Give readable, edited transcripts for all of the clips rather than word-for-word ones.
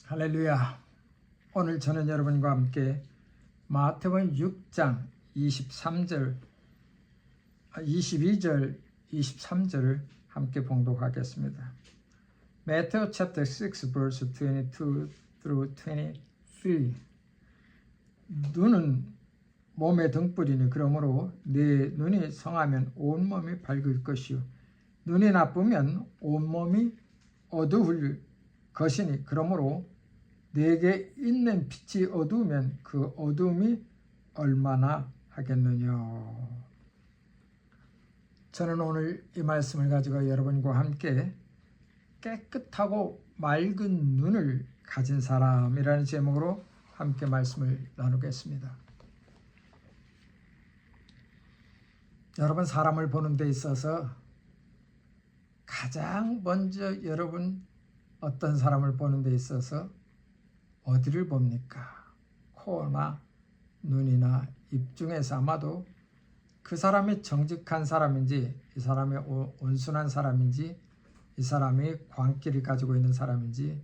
할렐루야. 오늘 저는 여러분과 함께 마태복음 6장 22절 23절을 함께 봉독하겠습니다. Matthew chapter 6 verse 22 through 23. 눈은 몸의 등불이니 그러므로 네 눈이 성하면 온몸이 밝을 것이요 눈이 나쁘면 온몸이 어두울 것이니 그러므로 내게 있는 빛이 어두우면 그 어두움이 얼마나 하겠느냐. 저는 오늘 이 말씀을 가지고 여러분과 함께 깨끗하고 맑은 눈을 가진 사람이라는 제목으로 함께 말씀을 나누겠습니다. 여러분, 사람을 보는 데 있어서 가장 먼저 여러분 어떤 사람을 보는 데 있어서 어디를 봅니까? 코나 눈이나 입 중에서 아마도 그 사람이 정직한 사람인지, 이 사람이 온순한 사람인지, 이 사람이 광기를 가지고 있는 사람인지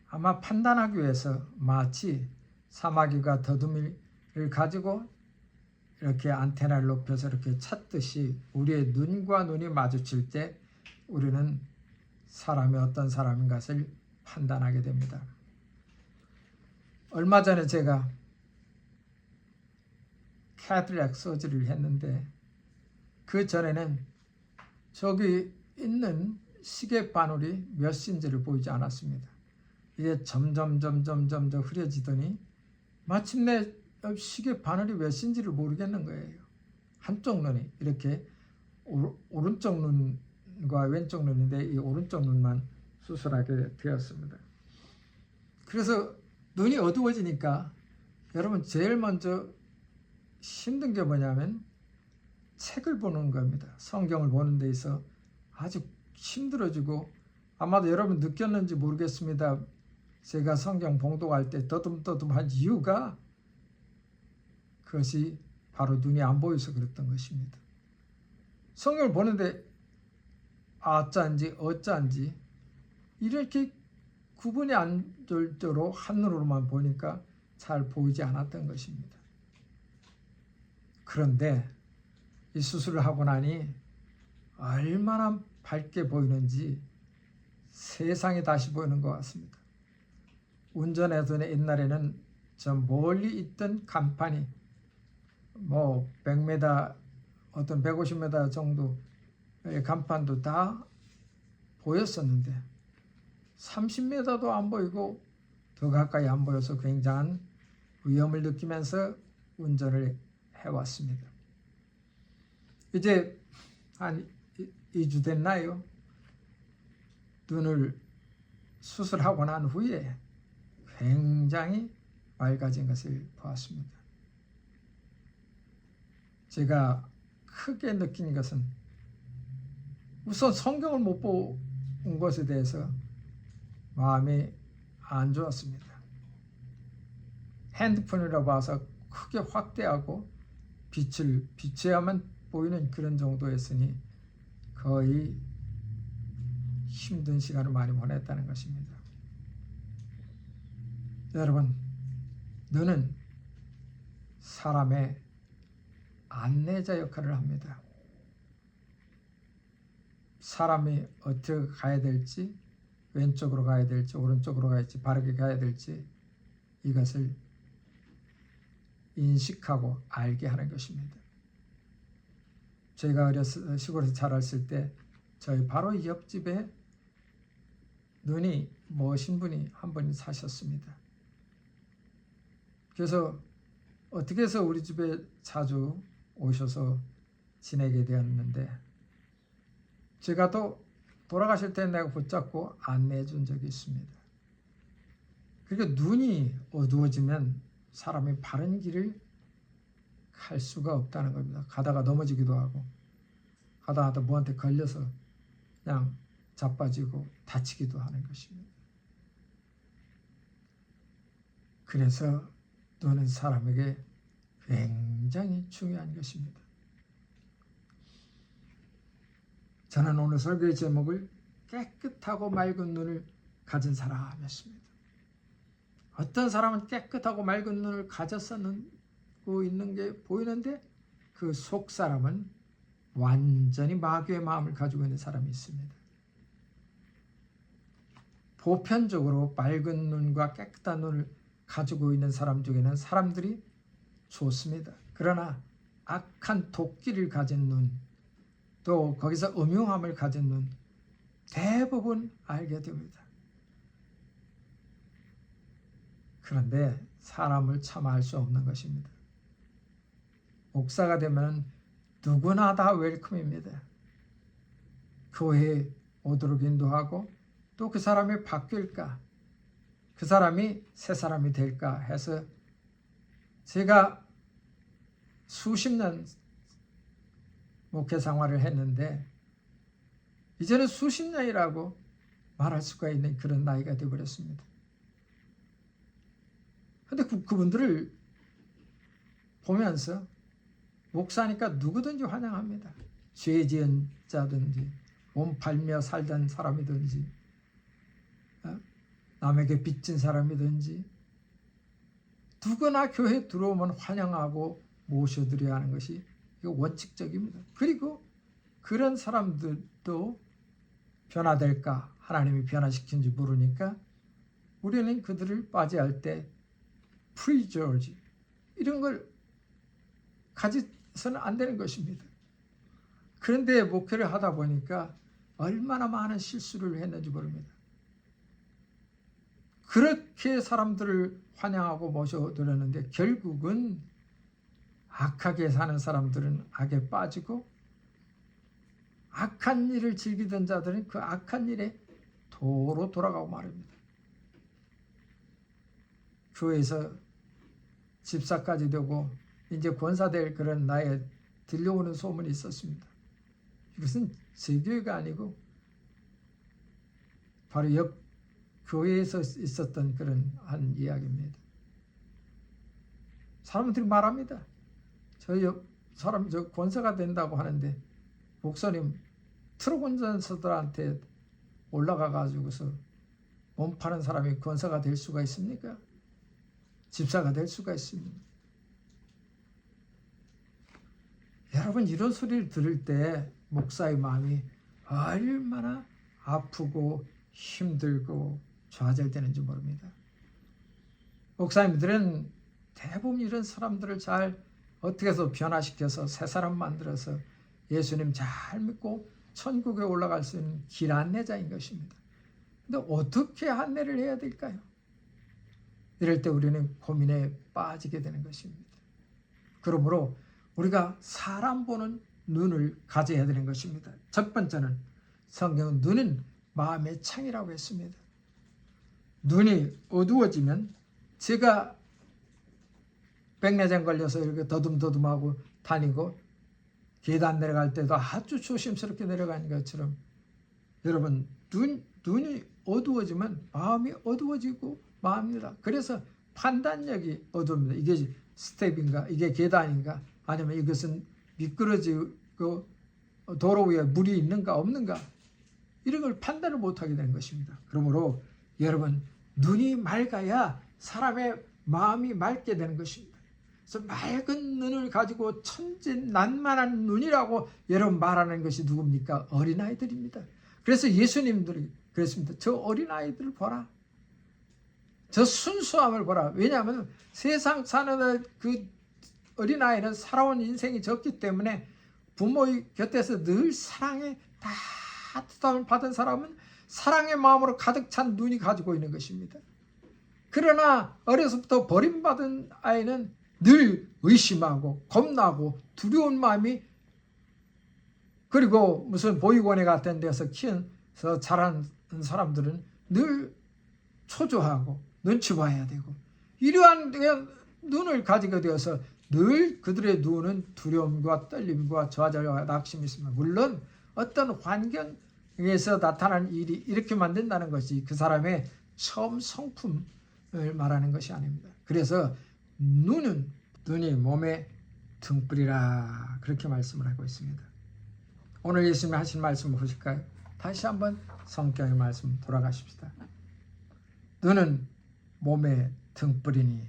아마 판단하기 위해서 마치 사마귀가 더듬이를 가지고 이렇게 안테나를 높여서 이렇게 찾듯이 우리의 눈과 눈이 마주칠 때 우리는 사람이 어떤 사람인 것을 판단하게 됩니다. 얼마 전에 제가 캐트랙 서저리를 했는데 그 전에는 저기 있는 시계 바늘이 몇 인지를 보이지 않았습니다. 이게 점점 흐려지더니 마침내 시계 바늘이 몇 인지를 모르겠는 거예요. 한쪽 눈이 이렇게 오른쪽 눈과 왼쪽 눈인데 이 오른쪽 눈만 수술하게 되었습니다. 그래서 눈이 어두워지니까 여러분 제일 먼저 힘든 게 뭐냐면 책을 보는 겁니다. 성경을 보는 데 있어 아주 힘들어지고 아마도 여러분 느꼈는지 모르겠습니다. 제가 성경 봉독할 때 떠듬떠듬한 이유가 그것이 바로 눈이 안 보여서 그랬던 것입니다. 성경을 보는데 아짠지 어짠지 이렇게 구분이 안 될 정도로 한눈으로만 보니까 잘 보이지 않았던 것입니다. 그런데 이 수술을 하고 나니 얼마나 밝게 보이는지 세상이 다시 보이는 것 같습니다. 운전해서 옛날에는 저 멀리 있던 간판이 100m 어떤 150m 정도의 간판도 다 보였었는데 30m도 안 보이고 더 가까이 안 보여서 굉장한 위험을 느끼면서 운전을 해왔습니다. 이제 한 2주 됐나요? 눈을 수술하고 난 후에 굉장히 맑아진 것을 보았습니다. 제가 크게 느낀 것은 우선 성경을 못 본 것에 대해서 마음이 안 좋았습니다. 핸드폰이라 봐서 크게 확대하고 빛을 비춰야만 보이는 그런 정도였으니 거의 힘든 시간을 많이 보냈다는 것입니다. 여러분, 눈은 사람의 안내자 역할을 합니다. 사람이 어떻게 가야 될지, 왼쪽으로 가야 될지, 오른쪽으로 가야 될지, 바르게 가야 될지 이것을 인식하고 알게 하는 것입니다. 제가 시골에서 자랐을 때 저희 바로 옆집에 눈이 멋진 분이 한 분이 사셨습니다. 그래서 어떻게 해서 우리 집에 자주 오셔서 지내게 되었는데 제가 또 돌아가실 때 내가 붙잡고 안내해 준 적이 있습니다. 그러니까 눈이 어두워지면 사람이 바른 길을 갈 수가 없다는 겁니다. 가다가 넘어지기도 하고 가다가 뭐한테 걸려서 그냥 자빠지고 다치기도 하는 것입니다. 그래서 눈은 사람에게 굉장히 중요한 것입니다. 저는 오늘 설교의 제목을 깨끗하고 맑은 눈을 가진 사람이었습니다. 어떤 사람은 깨끗하고 맑은 눈을 가졌었고 있는 게 보이는데 그 속 사람은 완전히 마귀의 마음을 가지고 있는 사람이 있습니다. 보편적으로 맑은 눈과 깨끗한 눈을 가지고 있는 사람 중에는 사람들이 좋습니다. 그러나 악한 도끼를 가진 눈, 또 거기서 음흉함을 가진 눈, 대부분 알게 됩니다. 그런데 사람을 참 알 수 없는 것입니다. 목사가 되면 누구나 다 웰컴입니다. 교회에 오도록 인도하고 또 그 사람이 바뀔까, 그 사람이 새 사람이 될까 해서 제가 수십 년 목회 생활을 했는데 이제는 수십 년이라고 말할 수가 있는 그런 나이가 되어버렸습니다. 그런데 그분들을 보면서 목사니까 누구든지 환영합니다. 죄 지은 자든지 몸 팔며 살던 사람이든지 남에게 빚진 사람이든지 누구나 교회에 들어오면 환영하고 모셔드려야 하는 것이 원칙적입니다. 그리고 그런 사람들도 변화될까 하나님이 변화시킨지 모르니까 우리는 그들을 맞이할 때 프리저지 이런 걸 가지서는 안 되는 것입니다. 그런데 목회를 하다 보니까 얼마나 많은 실수를 했는지 모릅니다. 그렇게 사람들을 환영하고 모셔드렸는데 결국은 악하게 사는 사람들은 악에 빠지고 악한 일을 즐기던 자들은 그 악한 일에 도로 돌아가고 말입니다. 교회에서 집사까지 되고 이제 권사될 그런 나이에 들려오는 소문이 있었습니다. 이것은 제 교회가 아니고 바로 옆 교회에서 있었던 그런 한 이야기입니다. 사람들이 말합니다. 저 권사가 된다고 하는데 목사님 트럭 운전사들한테 올라가 가지고서 몸 파는 사람이 권사가 될 수가 있습니까? 집사가 될 수가 있습니다. 여러분 이런 소리를 들을 때 목사의 마음이 얼마나 아프고 힘들고 좌절되는지 모릅니다. 목사님들은 대부분 이런 사람들을 잘 어떻게 해서 변화시켜서 새 사람 만들어서 예수님 잘 믿고 천국에 올라갈 수 있는 길 안내자인 것입니다. 근데 어떻게 안내를 해야 될까요? 이럴 때 우리는 고민에 빠지게 되는 것입니다. 그러므로 우리가 사람 보는 눈을 가져야 되는 것입니다. 첫 번째는 성경은 눈은 마음의 창이라고 했습니다. 눈이 어두워지면 제가 백내장 걸려서 이렇게 더듬더듬하고 다니고 계단 내려갈 때도 아주 조심스럽게 내려가는 것처럼 여러분 눈이 어두워지면 마음이 어두워지고 마음입니다. 그래서 판단력이 어두웁니다. 이게 스텝인가 이게 계단인가 아니면 이것은 미끄러지고 도로 위에 물이 있는가 없는가 이런 걸 판단을 못하게 되는 것입니다. 그러므로 여러분 눈이 맑아야 사람의 마음이 맑게 되는 것입니다. 그래서 맑은 눈을 가지고 천진난만한 눈이라고 여러분 말하는 것이 누굽니까? 어린아이들입니다. 그래서 예수님들이 그랬습니다. 저 어린아이들을 보라. 저 순수함을 보라. 왜냐하면 세상 사는 그 어린아이는 살아온 인생이 적기 때문에 부모의 곁에서 늘 사랑의 따뜻함을 받은 사람은 사랑의 마음으로 가득 찬 눈이 가지고 있는 것입니다. 그러나 어려서부터 버림받은 아이는 늘 의심하고 겁나고 두려운 마음이 그리고 무슨 보육원에 같은 데서 키워서 자란 사람들은 늘 초조하고 눈치 봐야 되고 이러한 눈을 가지게 되어서 늘 그들의 눈은 두려움과 떨림과 좌절과 낙심이 있습니다. 물론 어떤 환경에서 나타나는 일이 이렇게 만든다는 것이 그 사람의 처음 성품을 말하는 것이 아닙니다. 그래서 눈이 몸의 등불이라 그렇게 말씀을 하고 있습니다. 오늘 예수님이 하신 말씀을 보실까요? 다시 한번 성경의 말씀 돌아가십시다. 눈은 몸의 등불이니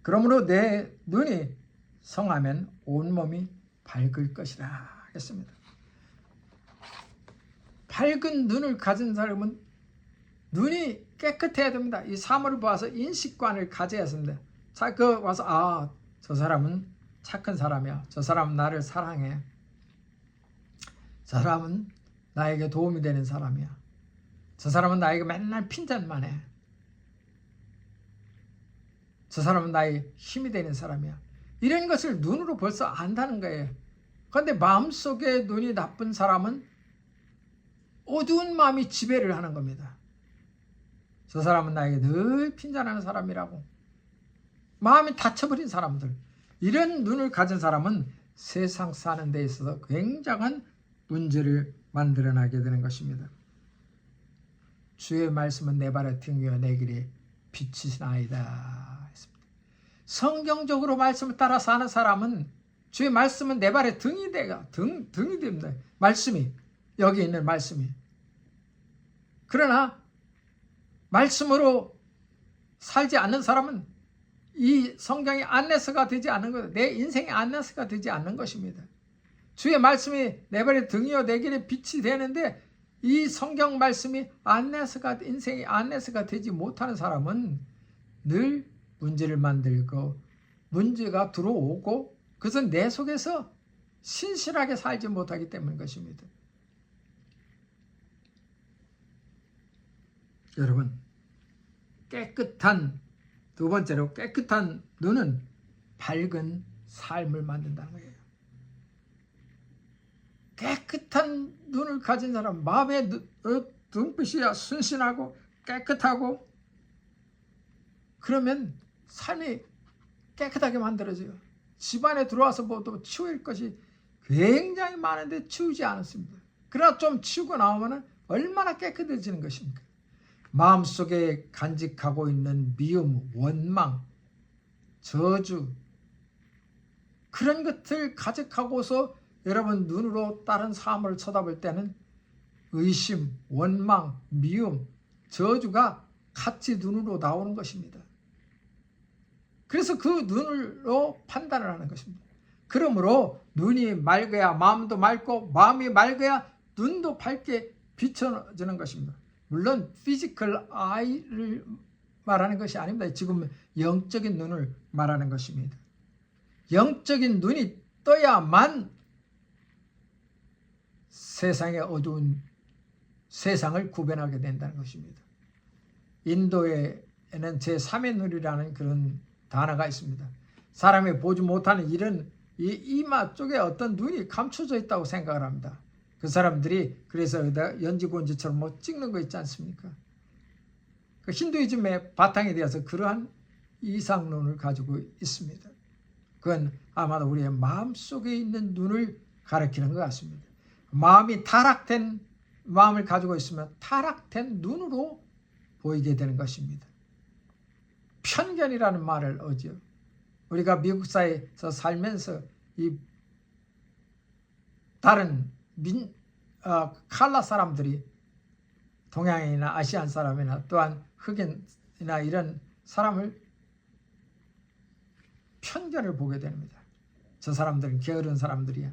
그러므로 내 눈이 성하면 온몸이 밝을 것이라 했습니다. 밝은 눈을 가진 사람은 눈이 깨끗해야 됩니다. 이 사물을 봐서 인식관을 가져야 합니다. 자, 그 와서 저 사람은 착한 사람이야. 저 사람은 나를 사랑해. 저 사람은 나에게 도움이 되는 사람이야. 저 사람은 나에게 맨날 핀잔만 해. 저 사람은 나의 힘이 되는 사람이야. 이런 것을 눈으로 벌써 안다는 거예요. 그런데 마음속에 눈이 나쁜 사람은 어두운 마음이 지배를 하는 겁니다. 저 사람은 나에게 늘 핀잔하는 사람이라고. 마음이 닫혀버린 사람들. 이런 눈을 가진 사람은 세상 사는 데 있어서 굉장한 문제를 만들어나게 되는 것입니다. 주의 말씀은 내 발의 등이요 내 길에 빛이시나이다. 성경적으로 말씀을 따라 사는 사람은 주의 말씀은 내 발의 등이 됩니다. 말씀이, 여기 있는 말씀이. 그러나 말씀으로 살지 않는 사람은 이 성경이 안내서가 되지 않는 것, 내 인생의 안내서가 되지 않는 것입니다. 주의 말씀이 내 발의 등이요 내 길에 빛이 되는데 이 성경 말씀이 인생의 안내서가 되지 못하는 사람은 늘 문제를 만들고 문제가 들어오고 그것은 내 속에서 신실하게 살지 못하기 때문인 것입니다. 여러분, 두 번째로 깨끗한 눈은 밝은 삶을 만든다는 거예요. 깨끗한 눈을 가진 사람, 마음의 눈빛이 순신하고 깨끗하고 그러면 삶이 깨끗하게 만들어져요. 집안에 들어와서 또 치울 것이 굉장히 많은데 치우지 않았습니다. 그러나 좀 치우고 나오면 얼마나 깨끗해지는 것입니까? 마음속에 간직하고 있는 미움, 원망, 저주 그런 것들 가득하고서 여러분 눈으로 다른 사물을 쳐다볼 때는 의심, 원망, 미움, 저주가 같이 눈으로 나오는 것입니다. 그래서 그 눈으로 판단을 하는 것입니다. 그러므로 눈이 맑아야 마음도 맑고 마음이 맑아야 눈도 밝게 비춰지는 것입니다. 물론 피지컬 아이를 말하는 것이 아닙니다. 지금 영적인 눈을 말하는 것입니다. 영적인 눈이 떠야만 세상의 어두운 세상을 구별하게 된다는 것입니다. 인도에는 제3의 눈이라는 그런 단어가 있습니다. 사람이 보지 못하는 이런 이마 쪽에 어떤 눈이 감춰져 있다고 생각을 합니다. 그 사람들이 그래서 연지곤지처럼 뭐 찍는 거 있지 않습니까? 그 힌두이즘의 바탕이 되어서 그러한 이상눈을 가지고 있습니다. 그건 아마도 우리의 마음속에 있는 눈을 가리키는 것 같습니다. 마음이 타락된 마음을 가지고 있으면 타락된 눈으로 보이게 되는 것입니다. 편견이라는 말을 하죠. 우리가 미국 사회에서 살면서 이 다른 칼라 사람들이 동양인이나 아시안 사람이나 또한 흑인이나 이런 사람을 편견을 보게 됩니다. 저 사람들은 게으른 사람들이야.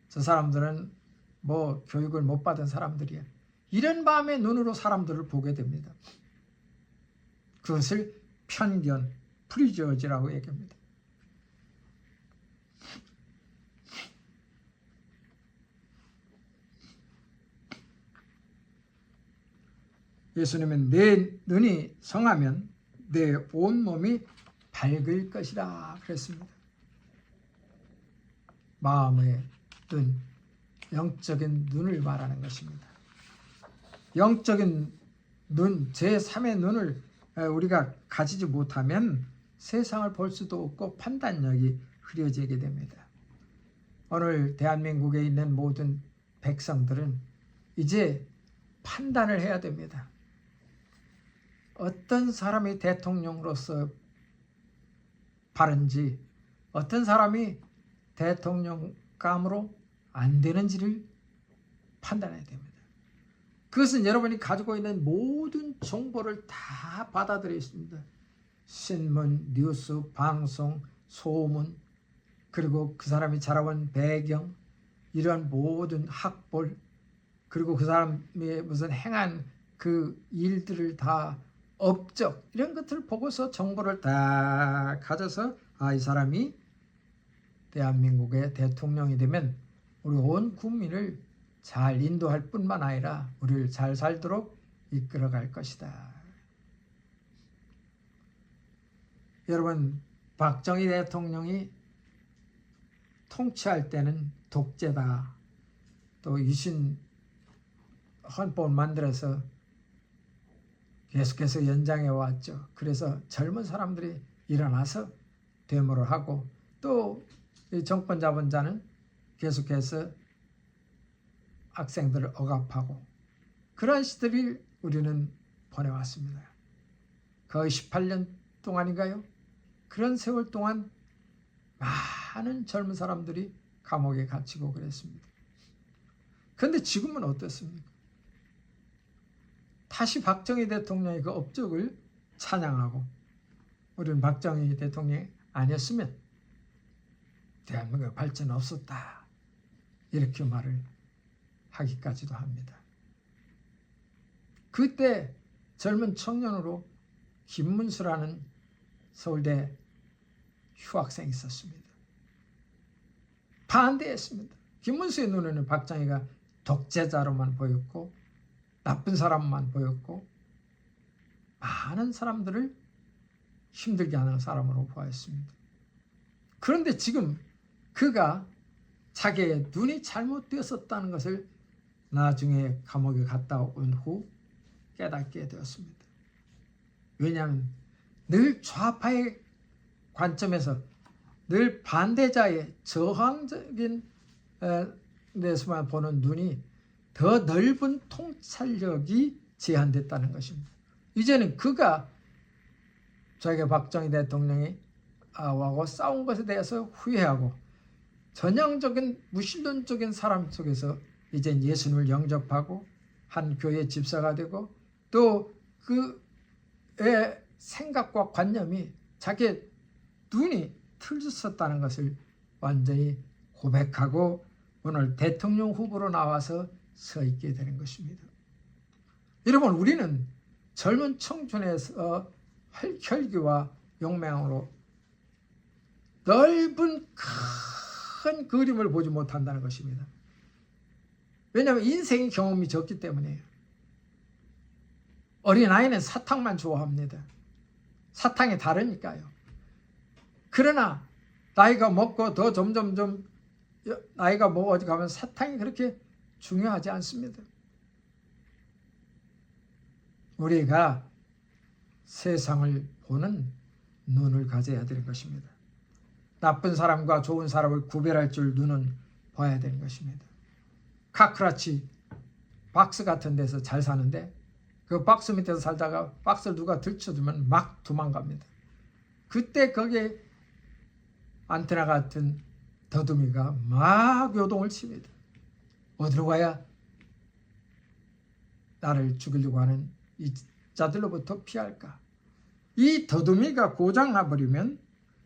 저 사람들은 뭐 교육을 못 받은 사람들이야. 이런 마음의 눈으로 사람들을 보게 됩니다. 그것을 편견, 프리저지라고 얘기합니다. 예수님은 내 눈이 성하면 내 온몸이 밝을 것이라 그랬습니다. 마음의 눈, 영적인 눈을 말하는 것입니다. 영적인 눈, 제3의 눈을 우리가 가지지 못하면 세상을 볼 수도 없고 판단력이 흐려지게 됩니다. 오늘 대한민국에 있는 모든 백성들은 이제 판단을 해야 됩니다. 어떤 사람이 대통령으로서 바른지, 어떤 사람이 대통령감으로 안 되는지를 판단해야 됩니다. 그것은 여러분이 가지고 있는 모든 정보를 다 받아들여 있습니다. 신문, 뉴스, 방송, 소문, 그리고 그 사람이 자라온 배경, 이런 모든 학벌, 그리고 그 사람이 무슨 행한 그 일들을 다 업적, 이런 것들을 보고서 정보를 다 가져서 이 사람이 대한민국의 대통령이 되면 우리 온 국민을 잘 인도할 뿐만 아니라 우리를 잘 살도록 이끌어갈 것이다. 여러분, 박정희 대통령이 통치할 때는 독재다. 또 유신 헌법을 만들어서 계속해서 연장해 왔죠. 그래서 젊은 사람들이 일어나서 데모를 하고 또 정권 잡은 자는 계속해서 학생들을 억압하고 그런 시대를 우리는 보내왔습니다. 거의 18년 동안인가요? 그런 세월 동안 많은 젊은 사람들이 감옥에 갇히고 그랬습니다. 그런데 지금은 어떻습니까? 다시 박정희 대통령의 그 업적을 찬양하고 우리는 박정희 대통령이 아니었으면 대한민국의 발전 없었다. 이렇게 말을 하기까지도 합니다. 그때 젊은 청년으로 김문수라는 서울대 휴학생이 있었습니다. 반대했습니다. 김문수의 눈에는 박정희가 독재자로만 보였고 나쁜 사람만 보였고 많은 사람들을 힘들게 하는 사람으로 보았습니다. 그런데 지금 그가 자기의 눈이 잘못되었었다는 것을 나중에 감옥에 갔다 온 후 깨닫게 되었습니다. 왜냐하면 늘 좌파의 관점에서 늘 반대자의 저항적인 데서만 보는 눈이 더 넓은 통찰력이 제한됐다는 것입니다. 이제는 그가 자기가 박정희 대통령이 하고 싸운 것에 대해서 후회하고 전형적인 무신론적인 사람 속에서 이제 예수님을 영접하고 한 교회 집사가 되고 또 그의 생각과 관념이 자기의 눈이 틀렸었다는 것을 완전히 고백하고 오늘 대통령 후보로 나와서 서 있게 되는 것입니다. 여러분, 우리는 젊은 청춘에서 혈기와 용맹으로 넓은 큰 그림을 보지 못한다는 것입니다. 왜냐하면 인생의 경험이 적기 때문이에요. 어린아이는 사탕만 좋아합니다. 사탕이 다르니까요. 그러나 나이가 먹고 더 점점점 나이가 먹어가면 사탕이 그렇게 중요하지 않습니다. 우리가 세상을 보는 눈을 가져야 되는 것입니다. 나쁜 사람과 좋은 사람을 구별할 줄 눈은 봐야 되는 것입니다. 카크라치 박스 같은 데서 잘 사는데 그 박스 밑에서 살다가 박스를 누가 들쳐주면 막 도망갑니다. 그때 거기에 안테나 같은 더듬이가 막 요동을 칩니다. 어디로 가야 나를 죽이려고 하는 이 자들로부터 피할까? 이 더듬이가 고장 나버리면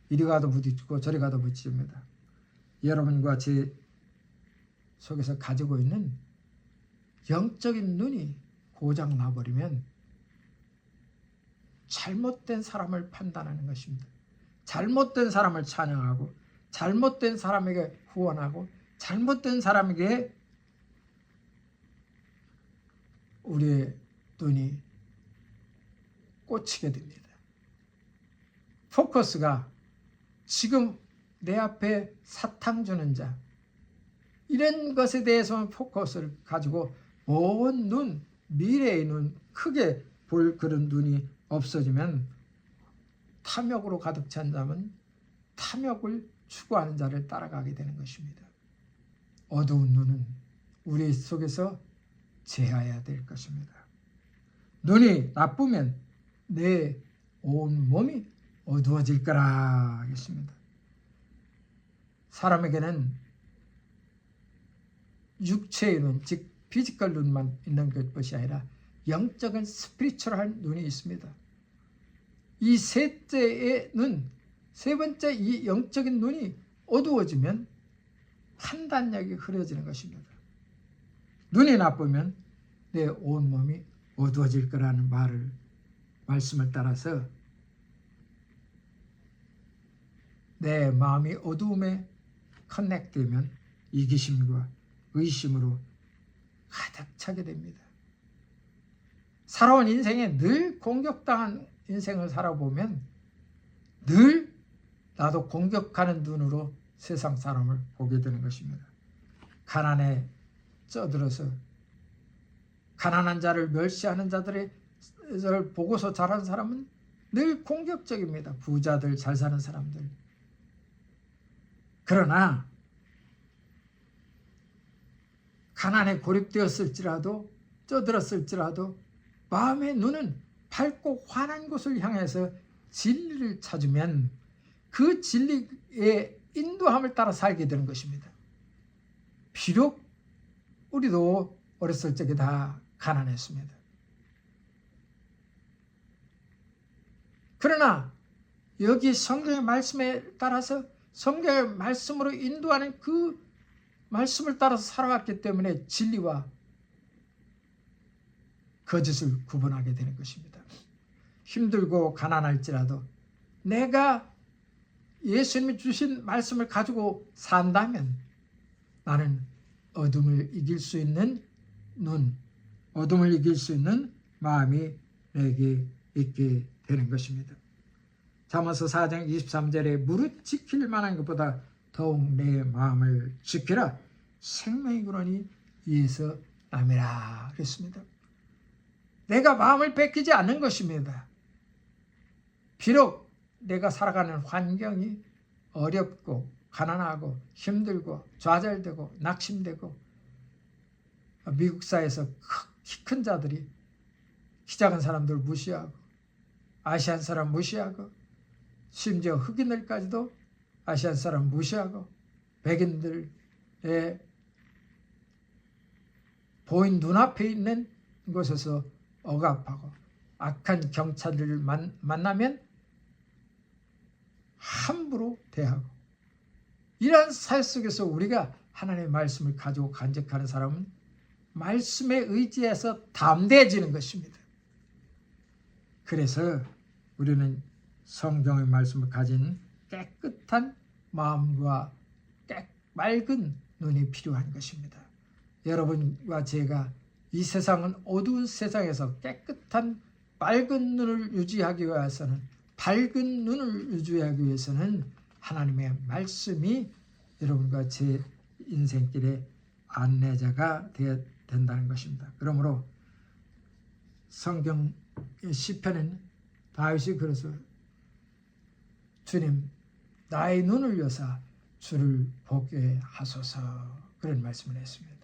이리 가도 부딪히고 저리 가도 부딪힙니다. 여러분과 제 속에서 가지고 있는 영적인 눈이 고장 나버리면 잘못된 사람을 판단하는 것입니다. 잘못된 사람을 찬양하고 잘못된 사람에게 후원하고 잘못된 사람에게 우리의 눈이 꽂히게 됩니다. 포커스가 지금 내 앞에 사탕 주는 자, 이런 것에 대해서만 포커스를 가지고 온 눈, 미래의 눈, 크게 볼 그런 눈이 없어지면 탐욕으로 가득 찬 자면 탐욕을 추구하는 자를 따라가게 되는 것입니다. 어두운 눈은 우리 속에서 제하여야 될 것입니다. 눈이 나쁘면 내 온 몸이 어두워질 거라 하겠습니다. 사람에게는 육체의 눈, 즉 피지컬 눈만 있는 것이 아니라 영적인 스피리추얼한 눈이 있습니다. 이 셋째의 눈, 세 번째 이 영적인 눈이 어두워지면 판단력이 흐려지는 것입니다. 눈이 나쁘면 내 온몸이 어두워질 거라는 말씀을 따라서 내 마음이 어두움에 커넥되면 이기심과 의심으로 가득 차게 됩니다. 살아온 인생에 늘 공격당한 인생을 살아보면 늘 나도 공격하는 눈으로 세상 사람을 보게 되는 것입니다. 가난에 쪄들어서 가난한 자를 멸시하는 자들을 보고서 자란 사람은 늘 공격적입니다. 부자들, 잘 사는 사람들. 그러나 가난에 고립되었을지라도 쪄들었을지라도 마음의 눈은 밝고 환한 곳을 향해서 진리를 찾으면 그 진리의 인도함을 따라 살게 되는 것입니다. 비록 우리도 어렸을 적에 다 가난했습니다. 그러나 여기 성경의 말씀에 따라서 성경의 말씀으로 인도하는 그 말씀을 따라서 살아왔기 때문에 진리와 거짓을 구분하게 되는 것입니다. 힘들고 가난할지라도 내가 예수님이 주신 말씀을 가지고 산다면 나는 어둠을 이길 수 있는 눈, 어둠을 이길 수 있는 마음이 내게 있게 되는 것입니다. 잠언서 4장 23절에 무릇 지킬 만한 것보다 더욱 내 마음을 지키라. 생명이 그러니 이에서 남이라 그랬습니다. 내가 마음을 뺏기지 않는 것입니다. 비록 내가 살아가는 환경이 어렵고 가난하고 힘들고 좌절되고 낙심되고 미국 사회에서 키 큰 자들이 키 작은 사람들 무시하고 아시안 사람 무시하고 심지어 흑인들까지도 아시안 사람 무시하고 백인들의 보인 눈앞에 있는 곳에서 억압하고 악한 경찰들을 만나면 함부로 대하고 이러한 사회 속에서 우리가 하나님의 말씀을 가지고 간직하는 사람은 말씀에 의지해서 담대해지는 것입니다. 그래서 우리는 성경의 말씀을 가진 깨끗한 마음과 맑은 눈이 필요한 것입니다. 여러분과 제가 이 세상은 어두운 세상에서 깨끗한 맑은 눈을 유지하기 위해서는 밝은 눈을 유지하기 위해서는 하나님의 말씀이 여러분과 제 인생길의 안내자가 되어야 된다는 것입니다. 그러므로 성경 시편은 다윗이 그래서 주님 나의 눈을 여사 주를 보게 하소서 그런 말씀을 했습니다.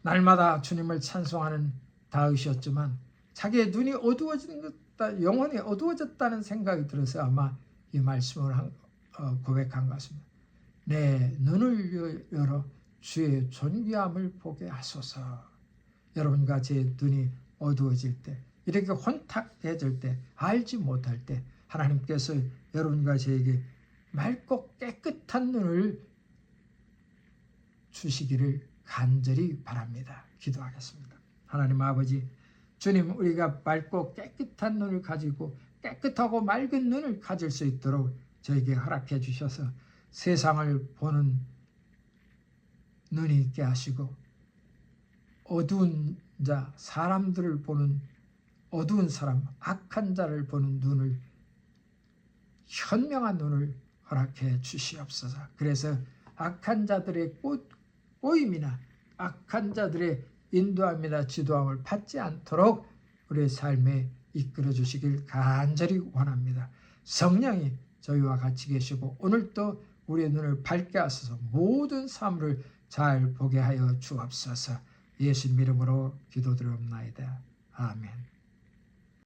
날마다 주님을 찬송하는 다윗이었지만 자기의 눈이 어두워지는 것, 영혼이 어두워졌다는 생각이 들어서 아마 이 말씀을 고백한 것 같습니다. 내 눈을 열어 주의 존귀함을 보게 하소서. 여러분과 제 눈이 어두워질 때, 이렇게 혼탁해질 때, 알지 못할 때 하나님께서 여러분과 저에게 맑고 깨끗한 눈을 주시기를 간절히 바랍니다. 기도하겠습니다. 하나님 아버지, 주님 우리가 맑고 깨끗한 눈을 가지고 깨끗하고 맑은 눈을 가질 수 있도록 저에게 허락해 주셔서 세상을 보는 눈이 있게 하시고 어두운 자, 사람들을 보는 어두운 사람, 악한 자를 보는 눈을, 현명한 눈을 허락해 주시옵소서. 그래서 악한 자들의 꼬임이나 악한 자들의 인도함이나 지도함을 받지 않도록 우리의 삶에 이끌어 주시길 간절히 원합니다. 성령이 저희와 같이 계시고 오늘도 우리의 눈을 밝게 하소서. 모든 사물을 잘 보게 하여 주옵소서. 예수님 이름으로 기도드리옵나이다. 아멘.